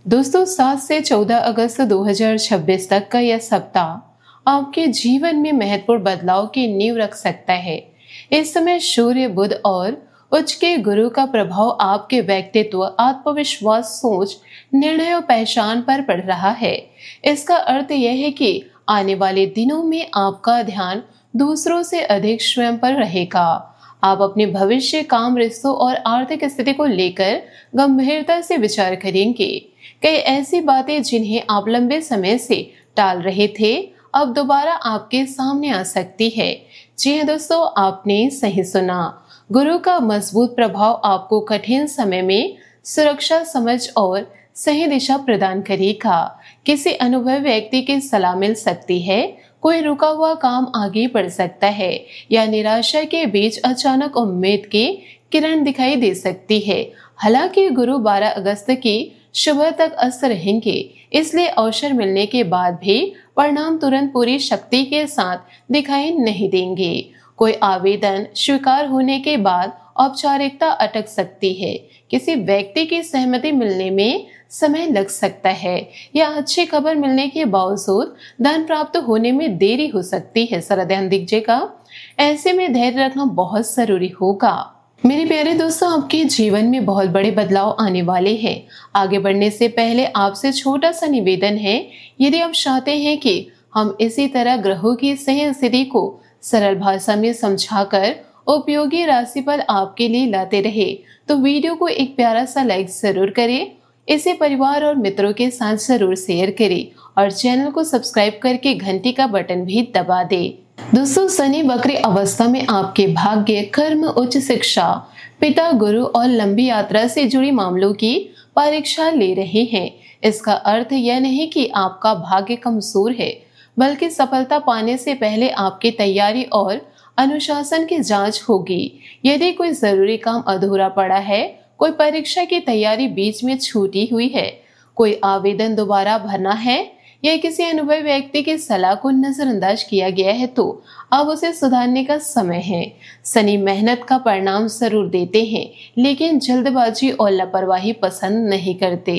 दोस्तों 7 से 14 अगस्त 2026 तक का यह सप्ताह आपके जीवन में महत्वपूर्ण बदलाव की नींव रख सकता है। इस समय सूर्य, बुध और उच्च के गुरु का प्रभाव आपके व्यक्तित्व, आत्मविश्वास, सोच, निर्णय और पहचान पर पड़ रहा है। इसका अर्थ यह है कि आने वाले दिनों में आपका ध्यान दूसरों से अधिक स्वयं पर रहेगा। आप अपने भविष्य, काम, रिश्तों और आर्थिक स्थिति को लेकर गंभीरता से विचार करेंगे। कई ऐसी बातें जिन्हें आप लंबे समय से टाल रहे थे, अब दोबारा आपके सामने आ सकती है। जी हाँ दोस्तों, आपने सही सुना। गुरु का मजबूत प्रभाव आपको कठिन समय में सुरक्षा, समझ और सही दिशा प्रदान करेगा। किसी अनुभवी व्यक्ति की सलाह मिल सकती है, कोई रुका हुआ काम आगे बढ़ सकता है या निराशा के बीच अचानक उम्मीद की किरण दिखाई दे सकती है। हालांकि गुरु 12 अगस्त की सुबह तक अस्त रहेंगे, इसलिए अवसर मिलने के बाद भी परिणाम तुरंत पूरी शक्ति के साथ दिखाई नहीं देंगे। कोई आवेदन स्वीकार होने के बाद औपचारिकता अटक सकती है, किसी व्यक्ति की सहमति मिलने में समय लग सकता है या अच्छी खबर मिलने के बावजूद धन प्राप्त होने में देरी हो सकती है। जरा ध्यान दीजिएगा, ऐसे में धैर्य रखना बहुत जरूरी होगा। मेरे प्यारे दोस्तों, आपके जीवन में बहुत बड़े बदलाव आने वाले हैं। आगे बढ़ने से पहले आपसे छोटा सा निवेदन है, यदि आप चाहते हैं कि हम इसी तरह ग्रहों की सही स्थिति को सरल भाषा में समझाकर उपयोगी राशिफल आपके लिए लाते रहे, तो वीडियो को एक प्यारा सा लाइक जरूर करें, इसे परिवार और मित्रों के साथ जरूर शेयर करें और चैनल को सब्सक्राइब करके घंटी का बटन भी दबा दें। दोस्तों, शनि वक्री अवस्था में आपके भाग्य, कर्म, उच्च शिक्षा, पिता, गुरु और लंबी यात्रा से जुड़ी मामलों की परीक्षा ले रहे हैं। इसका अर्थ यह नहीं कि आपका भाग्य कमजोर है, बल्कि सफलता पाने से पहले आपकी तैयारी और अनुशासन की जांच होगी। यदि कोई जरूरी काम अधूरा पड़ा है, कोई परीक्षा की तैयारी बीच में छूटी हुई है, कोई आवेदन दोबारा भरना है या किसी अनुभवी व्यक्ति की सलाह को नजरअंदाज किया गया है, तो अब उसे सुधारने का समय है। शनि मेहनत का परिणाम जरूर देते हैं, लेकिन जल्दबाजी और लापरवाही पसंद नहीं करते।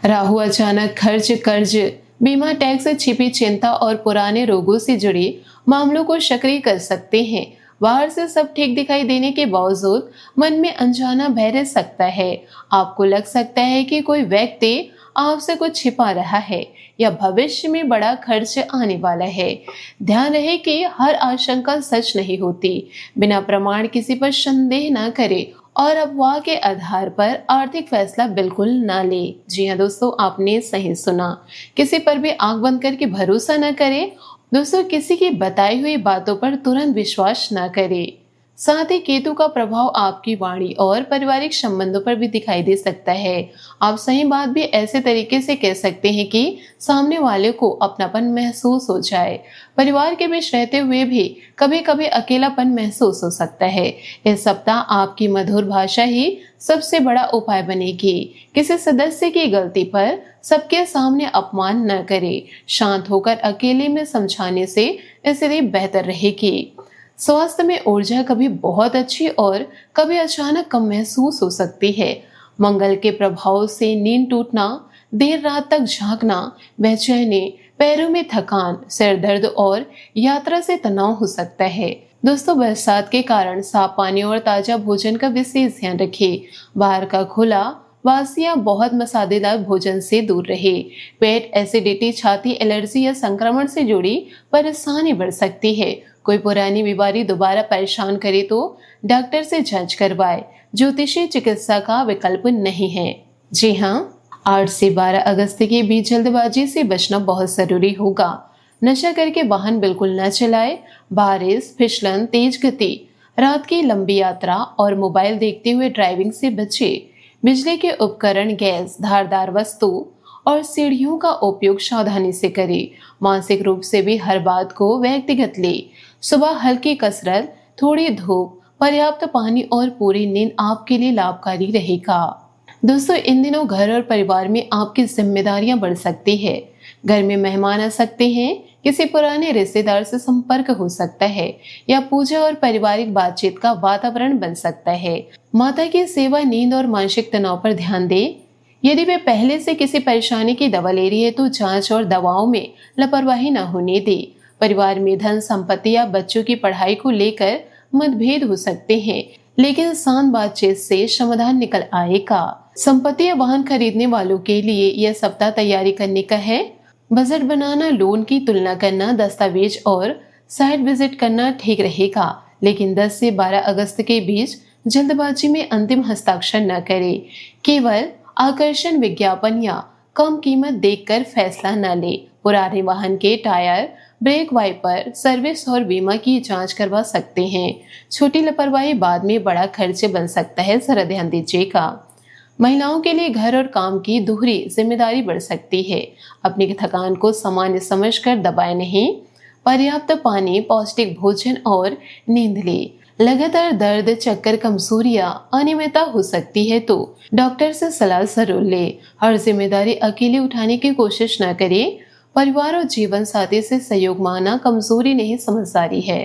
राहु अचानक खर्च, कर्ज, बीमा, टैक्स, छिपी चिंता और पुराने रोगों से जुड़े मामलों को सक्रिय कर सकते हैं। बाहर से सब ठीक दिखाई देने के बावजूद मन में अनजाना भय रह सकता है। आपको लग सकता है कि कोई व्यक्ति आपसे कुछ छिपा रहा है या भविष्य में बड़ा खर्च आने वाला है। ध्यान रहे कि हर आशंका सच नहीं होती। बिना प्रमाण किसी पर संदेह न करें और अफवाह के आधार पर आर्थिक फैसला बिल्कुल ना ले। जी हाँ दोस्तों, आपने सही सुना। किसी पर भी आंख बंद करके भरोसा न करें। दोस्तों, किसी की बताई हुई बातों पर तुरंत विश्वास न करें। साथ ही केतु का प्रभाव आपकी वाणी और पारिवारिक संबंधों पर भी दिखाई दे सकता है। आप सही बात भी ऐसे तरीके से कह सकते हैं कि सामने वाले को अपनापन महसूस हो जाए। परिवार के बीच रहते हुए भी कभी कभी अकेलापन महसूस हो सकता है। इस सप्ताह आपकी मधुर भाषा ही सबसे बड़ा उपाय बनेगी। किसी सदस्य की गलती पर सबके सामने अपमान न करें। शांत होकर अकेले में समझाने से स्थिति बेहतर रहेगी। स्वास्थ्य में ऊर्जा कभी बहुत अच्छी और कभी अचानक कम महसूस हो सकती है। मंगल के प्रभाव से नींद टूटना, देर रात तक जागना, बेचैनी, पैरों में थकान, सिर दर्द और यात्रा से तनाव हो सकता है। दोस्तों, बरसात के कारण साफ पानी और ताजा भोजन का विशेष ध्यान रखें। बाहर का खुला, बासी या बहुत मसालेदार भोजन से दूर रहे। पेट, एसिडिटी, छाती, एलर्जी या संक्रमण से जुड़ी परेशानी बढ़ सकती है। कोई पुरानी बीमारी दोबारा परेशान करे तो डॉक्टर से जांच करवाए। ज्योतिषी चिकित्सा का विकल्प नहीं है। जी हाँ, 8 से 12 अगस्त के बीच जल्दबाजी से बचना बहुत जरूरी होगा। नशा करके वाहन बिल्कुल न चलाए। बारिश, फिसलन, तेज गति, रात की लंबी यात्रा और मोबाइल देखते हुए ड्राइविंग से बचे। बिजली के उपकरण, गैस, धारदार वस्तु और सीढ़ियों का उपयोग सावधानी से करें। मानसिक रूप से भी हर बात को व्यक्तिगत ले। सुबह हल्की कसरत, थोड़ी धूप, पर्याप्त पानी और पूरी नींद आपके लिए लाभकारी रहेगा। दोस्तों, इन दिनों घर और परिवार में आपकी जिम्मेदारियां बढ़ सकती है। घर में मेहमान आ सकते हैं, किसी पुराने रिश्तेदार से संपर्क हो सकता है या पूजा और पारिवारिक बातचीत का वातावरण बन सकता है। माता की सेवा, नींद और मानसिक तनाव पर ध्यान दें। यदि वे पहले से किसी परेशानी की दवा ले रही है तो जांच और दवाओं में लापरवाही न होने दे। परिवार में धन संपत्ति या बच्चों की पढ़ाई को लेकर मतभेद हो सकते हैं, लेकिन शांत बातचीत से समाधान निकल आएगा। संपत्ति या वाहन खरीदने वालों के लिए यह सप्ताह तैयारी करने का है। बजट बनाना, लोन की तुलना करना, दस्तावेज और साइट विजिट करना ठीक रहेगा, लेकिन 10 से 12 अगस्त के बीच जल्दबाजी में अंतिम हस्ताक्षर न करें। केवल आकर्षण विज्ञापन या कम कीमत देखकर फैसला न ले। पुराने वाहन के टायर, ब्रेक वाइपर, सर्विस और बीमा की जांच करवा सकते हैं। छोटी लापरवाही बाद में बड़ा खर्च बन सकता है, जरा ध्यान दीजिएगा। महिलाओं के लिए घर और काम की दोहरी जिम्मेदारी बढ़ सकती है। अपनी थकान को सामान्य समझकर दबाए नहीं। पर्याप्त पानी, पौष्टिक भोजन और नींद ले। लगातार दर्द, चक्कर, कमजोरियां, अनियमितता हो सकती है तो डॉक्टर से सलाह जरूर ले। हर जिम्मेदारी अकेले उठाने की कोशिश न करें। परिवार और जीवन साथी से सहयोग मांगना कमजोरी नहीं, समझदारी है।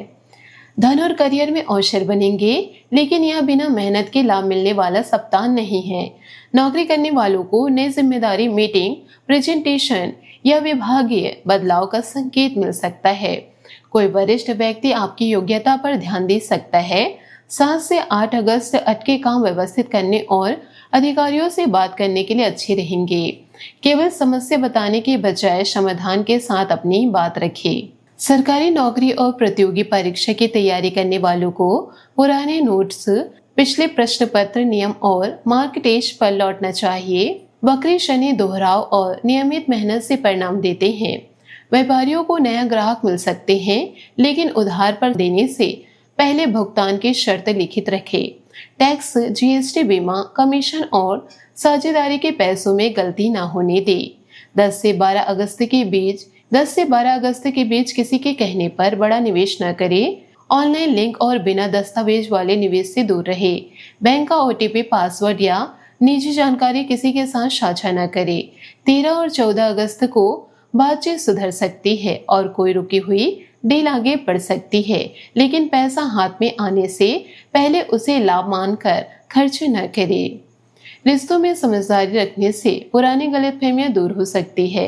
धन और करियर में अवसर बनेंगे, लेकिन यह बिना मेहनत के लाभ मिलने वाला सप्ताह नहीं है। नौकरी करने वालों को नई जिम्मेदारी, मीटिंग, प्रेजेंटेशन या विभागीय बदलाव का संकेत मिल सकता है। कोई वरिष्ठ व्यक्ति आपकी योग्यता पर ध्यान दे सकता है। 7 से 8 अगस्त अटके काम व्यवस्थित करने और अधिकारियों से बात करने के लिए अच्छे रहेंगे। केवल समस्या बताने के बजाय समाधान के साथ अपनी बात रखें। सरकारी नौकरी और प्रतियोगी परीक्षा की तैयारी करने वालों को पुराने नोट्स, पिछले प्रश्न पत्र, नियम और मार्क टेस्ट पर लौटना चाहिए। वक्री शनि दोहराव और नियमित मेहनत से परिणाम देते हैं। व्यापारियों को नया ग्राहक मिल सकते हैं, लेकिन उधार पर देने से पहले भुगतान की शर्त लिखित रखें। टैक्स, जीएसटी, बीमा, कमीशन और साझेदारी के पैसों में गलती ना होने दे। 10 से 12 अगस्त के बीच किसी के कहने पर बड़ा निवेश न करें। ऑनलाइन लिंक और बिना दस्तावेज वाले निवेश से दूर रहे। बैंक का ओटीपी, पासवर्ड या निजी जानकारी किसी के साथ साझा न करें। 13 और 14 अगस्त को बातचीत सुधर सकती है और कोई रुकी हुई डील आगे बढ़ सकती है, लेकिन पैसा हाथ में आने से पहले उसे लाभ मानकर खर्च न करें। रिश्तों में समझदारी रखने से पुरानी गलतफहमियां दूर हो सकती है।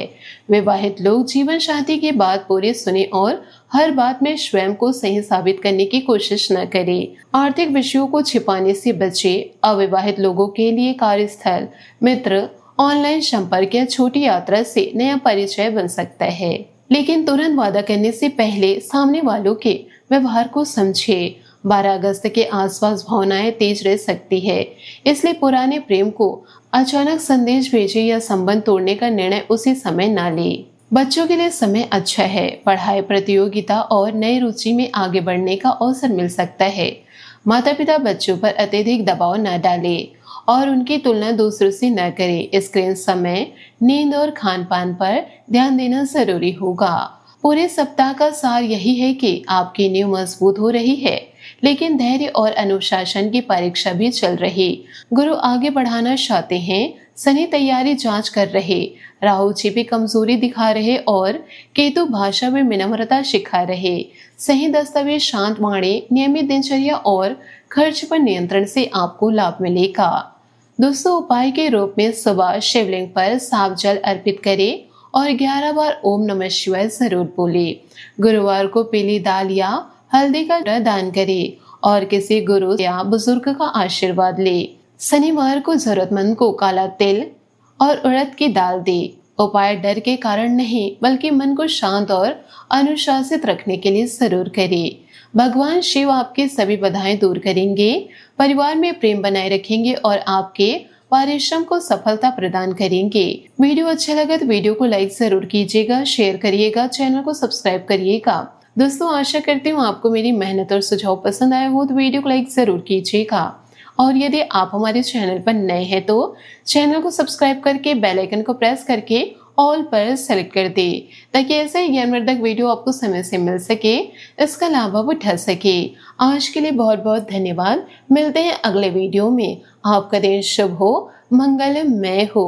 विवाहित लोग जीवन साथी की बात पूरी सुने और हर बात में स्वयं को सही साबित करने की कोशिश न करें। आर्थिक विषयों को छिपाने से बचें। अविवाहित लोगों के लिए कार्यस्थल, मित्र, ऑनलाइन संपर्क या छोटी यात्रा से नया परिचय बन सकता है, लेकिन तुरंत वादा करने से पहले सामने वालों के व्यवहार को समझे। 12 अगस्त के आसपास भावनाएं तेज रह सकती है, इसलिए पुराने प्रेम को अचानक संदेश भेजे या संबंध तोड़ने का निर्णय उसी समय न ले। बच्चों के लिए समय अच्छा है। पढ़ाई, प्रतियोगिता और नई रुचि में आगे बढ़ने का अवसर मिल सकता है। माता पिता बच्चों पर अत्यधिक दबाव न डालें और उनकी तुलना दूसरों से न करें। स्क्रीन समय, नींद और खान पान पर ध्यान देना जरूरी होगा। पूरे सप्ताह का सार यही है कि आपकी नींव मजबूत हो रही है, लेकिन धैर्य और अनुशासन की परीक्षा भी चल रही। गुरु आगे बढ़ाना चाहते हैं, शनि तैयारी जांच कर रहे, राहु छिपी कमजोरी दिखा रहे और केतु भाषा में विनम्रता सिखा रहे। सही दस्तावेज, शांत वाणी, नियमित दिनचर्या और खर्च पर नियंत्रण से आपको लाभ मिलेगा। दोस्तों, उपाय के रूप में सुबह शिवलिंग पर साफ जल अर्पित करें और 11 बार ओम नमः शिवाय जरूर बोले। गुरुवार को पीली दाल या हल्दी का दान करें और किसी गुरु या बुजुर्ग का आशीर्वाद ले। शनिवार को जरूरतमंद को काला तिल और उड़द की दाल दे। उपाय डर के कारण नहीं, बल्कि मन को शांत और अनुशासित रखने के लिए जरूर करें। भगवान शिव आपकी सभी बाधाएं दूर करेंगे, परिवार में प्रेम बनाए रखेंगे और आपके परिश्रम को सफलता प्रदान करेंगे। वीडियो अच्छा लगा तो वीडियो को लाइक जरूर कीजिएगा, शेयर करिएगा, चैनल को सब्सक्राइब करिएगा। दोस्तों, आशा करती हूँ आपको मेरी मेहनत और सुझाव पसंद आए हो तो वीडियो को लाइक जरूर कीजिएगा। और यदि आप हमारे चैनल पर नए हैं तो चैनल को सब्सक्राइब करके बेल आइकन को प्रेस करके ऑल पर सेलेक्ट कर दे, ताकि ऐसे ही ज्ञानवर्धक वीडियो आपको समय से मिल सके, इसका लाभ आप उठा सके। आज के लिए बहुत बहुत धन्यवाद। मिलते हैं अगले वीडियो में। आपका दिन शुभ हो, मंगलमय हो।